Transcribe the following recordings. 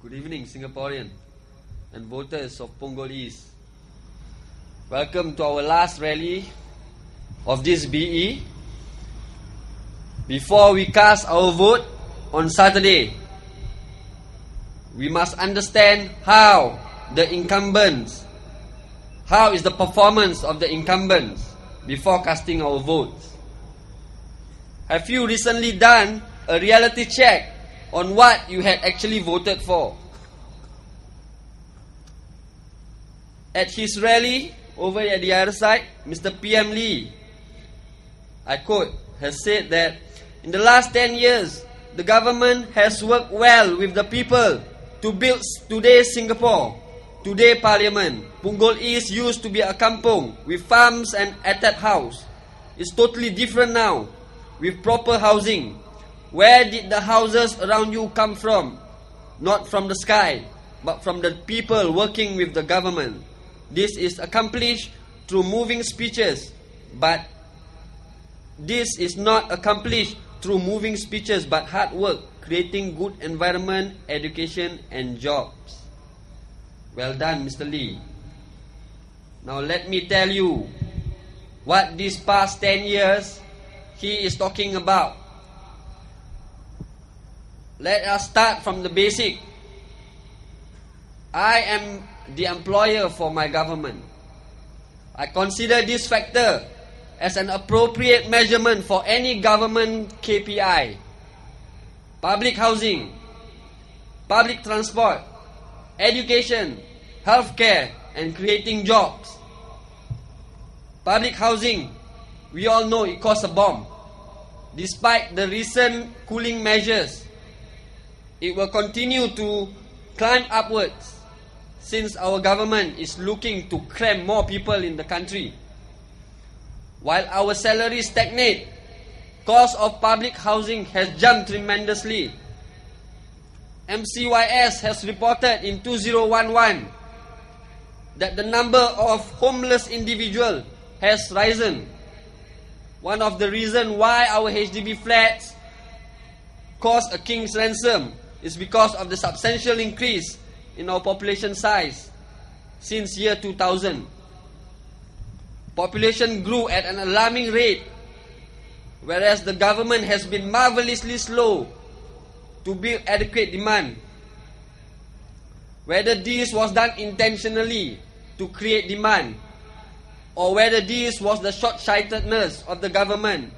Good evening, Singaporeans and voters of Punggol East. Welcome to our last rally of this BE. Before we cast our vote on Saturday, we must understand how is the performance of the incumbents before casting our votes. Have you recently done a reality check on what you had actually voted for? At his rally over at the other side, Mr. PM Lee, I quote, has said that in the last 10 years, the government has worked well with the people to build today's Singapore, today's Parliament. Punggol East used to be a kampong with farms and attached house. It's totally different now with proper housing. Where did the houses around you come from? Not from the sky, but from the people working with the government. This is accomplished through moving speeches, but this is not accomplished through moving speeches, but hard work, creating good environment, education and jobs. Well done, Mr. Lee. Now let me tell you what these past 10 years he is talking about. Let us start from the basic. I am the employer for my government. I consider this factor as an appropriate measurement for any government KPI. Public housing, public transport, education, healthcare and creating jobs. Public housing, we all know it costs a bomb. Despite the recent cooling measures, it will continue to climb upwards since our government is looking to cram more people in the country. While our salaries stagnate, cost of public housing has jumped tremendously. MCYS has reported in 2011 that the number of homeless individuals has risen. One of the reasons why our HDB flats cost a king's ransom is because of the substantial increase in our population size since year 2000. Population grew at an alarming rate, whereas the government has been marvelously slow to build adequate demand. Whether this was done intentionally to create demand, or whether this was the short-sightedness of the government,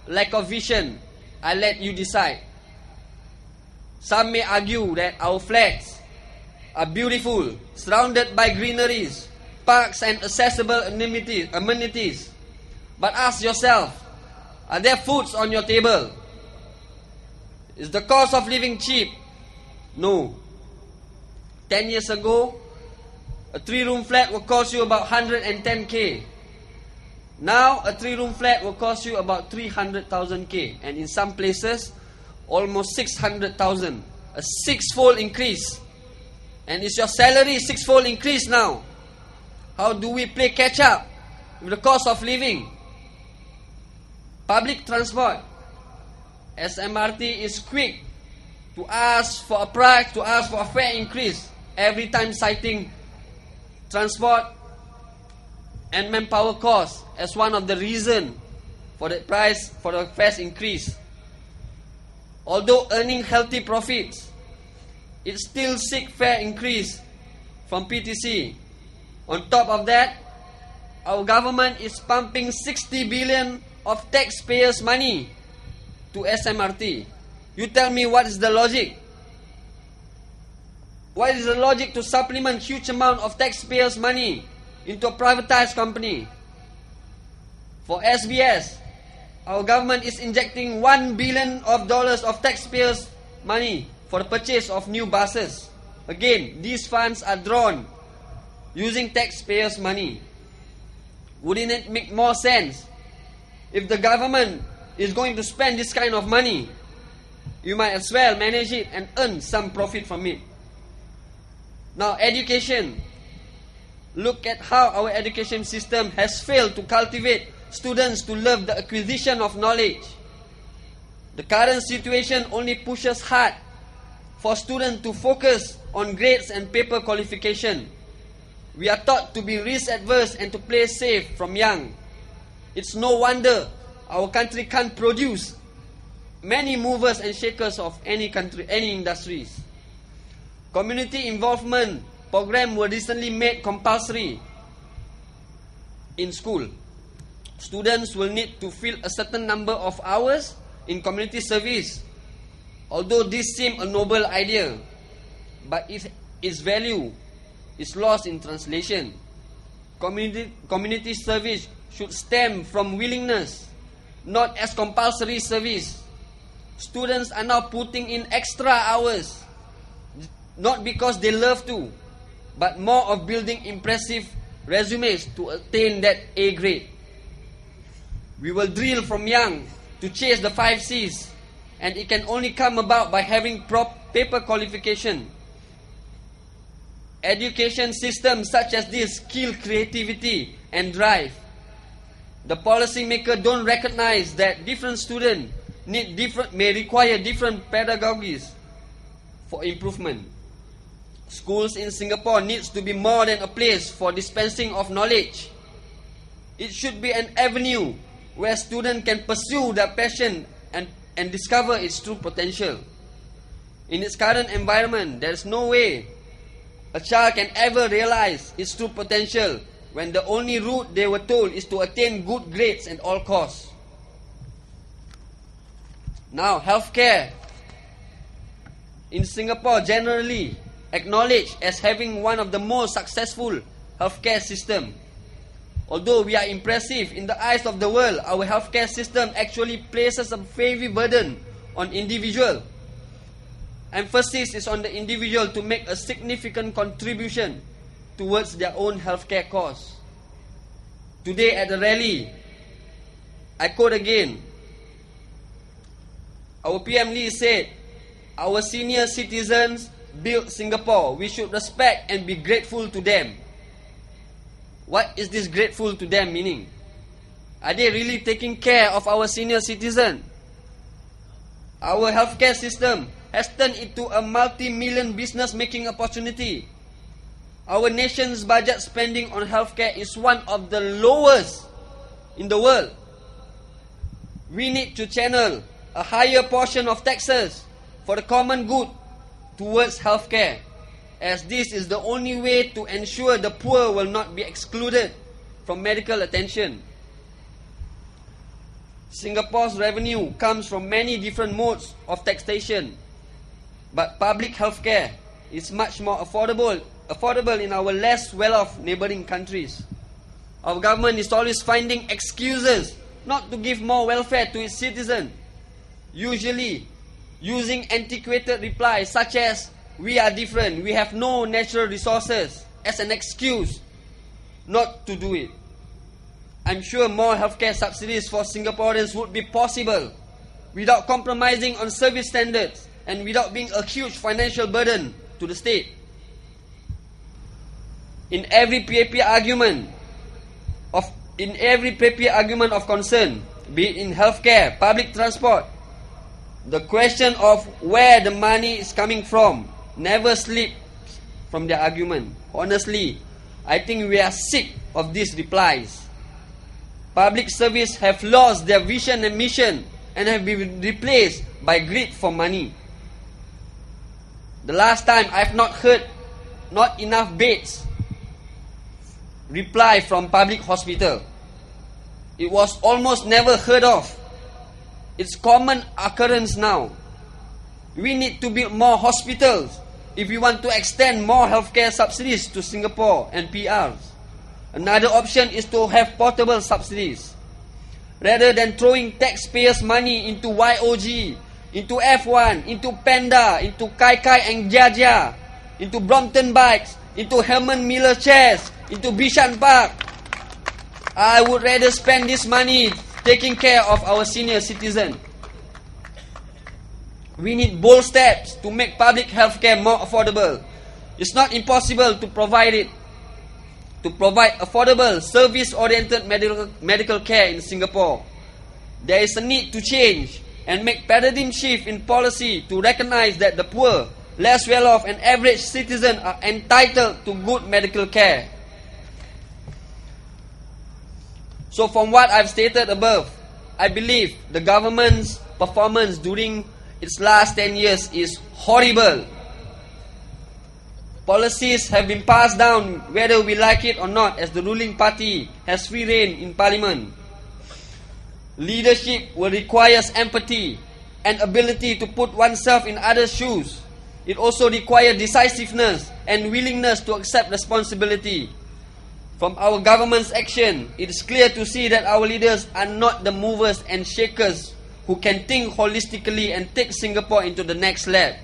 lack of vision, I let you decide. Some may argue that our flats are beautiful, surrounded by greeneries, parks and accessible amenities. But ask yourself, are there foods on your table? Is the cost of living cheap? No. 10 years ago, a 3-room flat will cost you about 110k. Now, a 3-room flat will cost you about 300,000k, and in some places, almost 600,000. A 6-fold increase. And is your salary 6-fold increase now? How do we play catch up with the cost of living? Public transport. SMRT is quick to ask for a price, to ask for a fare increase every time citing transport and manpower costs as one of the reasons for the price, for the fare increase. Although earning healthy profits, it still seeks fare increase from PTC. On top of that, our government is pumping 60 billion of taxpayers' money to SMRT. You tell me, what is the logic? What is the logic to supplement huge amount of taxpayers' money into a privatized company? For SBS, our government is injecting $1 billion of taxpayers' money for the purchase of new buses. Again, these funds are drawn using taxpayers' money. Wouldn't it make more sense if the government is going to spend this kind of money? You might as well manage it and earn some profit from it. Now, education. Look at how our education system has failed to cultivate students to love the acquisition of knowledge. The current situation only pushes hard for students to focus on grades and paper qualification. We are taught to be risk-averse and to play safe from young. It's no wonder our country can't produce many movers and shakers of any country, any industries. Community involvement program were recently made compulsory in school. Students will need to fill a certain number of hours in community service. Although this seems a noble idea, but its value is lost in translation. Community service should stem from willingness, not as compulsory service. Students are now putting in extra hours, not because they love to, but more of building impressive resumes to attain that A grade. We will drill from young to chase the 5 C's, and it can only come about by having paper qualification. Education systems such as this kill creativity and drive. The policymaker don't recognize that different students may require different pedagogies for improvement. Schools in Singapore needs to be more than a place for dispensing of knowledge. It should be an avenue where students can pursue their passion and discover its true potential. In its current environment, there is no way a child can ever realize its true potential when the only route they were told is to attain good grades at all costs. Now, healthcare in Singapore generally acknowledged as having one of the most successful healthcare system. Although we are impressive in the eyes of the world, our healthcare system actually places a heavy burden on individual. Emphasis is on the individual to make a significant contribution towards their own healthcare costs. Today at the rally, I quote again, our PM Lee said, "Our senior citizens built Singapore. We should respect and be grateful to them." What is this grateful to them meaning? Are they really taking care of our senior citizen? Our healthcare system has turned into a multi-million business-making opportunity. Our nation's budget spending on healthcare is one of the lowest in the world. We need to channel a higher portion of taxes for the common good towards healthcare, as this is the only way to ensure the poor will not be excluded from medical attention. Singapore's revenue comes from many different modes of taxation, but public healthcare is much more affordable in our less well-off neighboring countries. Our government is always finding excuses not to give more welfare to its citizens, usually using antiquated replies such as, "We are different, we have no natural resources," as an excuse not to do it. I'm sure more healthcare subsidies for Singaporeans would be possible without compromising on service standards and without being a huge financial burden to the state. In every PAP argument of concern, be it in healthcare, public transport, the question of where the money is coming from never slips from their argument. Honestly, I think we are sick of these replies. Public service have lost their vision and mission and have been replaced by greed for money. The last time I've not heard "not enough beds" reply from public hospital. It was almost never heard of. It's common occurrence now. We need to build more hospitals if we want to extend more healthcare subsidies to Singapore and PRs. Another option is to have portable subsidies. Rather than throwing taxpayers' money into YOG, into F1, into Panda, into Kai Kai and Jia, into Brompton bikes, into Herman Miller chairs, into Bishan Park, I would rather spend this money taking care of our senior citizen. We need bold steps to make public healthcare more affordable. It's not impossible to provide affordable, service-oriented medical care in Singapore. There is a need to change and make paradigm shift in policy to recognize that the poor less well-off, and average citizens are entitled to good medical care. So from what I've stated above, I believe the government's performance during its last 10 years is horrible. Policies have been passed down whether we like it or not, as the ruling party has free rein in parliament. Leadership will require empathy and ability to put oneself in others' shoes. It also requires decisiveness and willingness to accept responsibility. From our government's action, it is clear to see that our leaders are not the movers and shakers who can think holistically and take Singapore into the next level.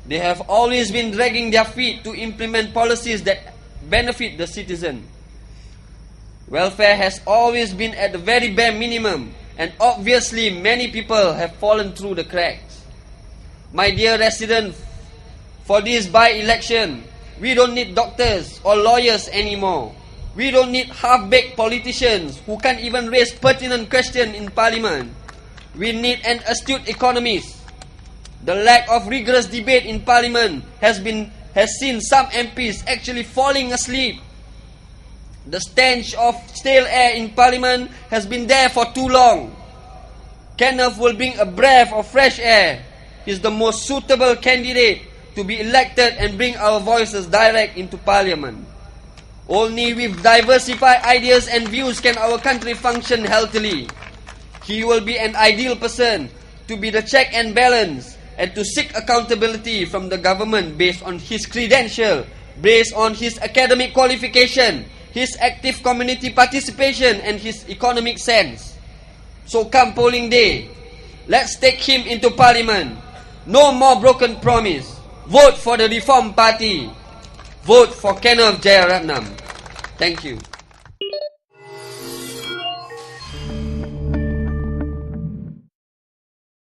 They have always been dragging their feet to implement policies that benefit the citizen. Welfare has always been at the very bare minimum, and obviously many people have fallen through the cracks. My dear residents, for this by-election, we don't need doctors or lawyers anymore. We don't need half-baked politicians who can't even raise pertinent questions in parliament. We need an astute economist. The lack of rigorous debate in parliament has seen some MPs actually falling asleep. The stench of stale air in parliament has been there for too long. Kenneth will bring a breath of fresh air. He is the most suitable candidate to be elected and bring our voices direct into parliament. Only with diversified ideas and views can our country function healthily. He will be an ideal person to be the check and balance and to seek accountability from the government based on his credential, based on his academic qualification, his active community participation, and his economic sense. So come polling day, let's take him into parliament. No more broken promise. Vote for the Reform Party. Vote for Kenneth Jeyaretnam. Thank you.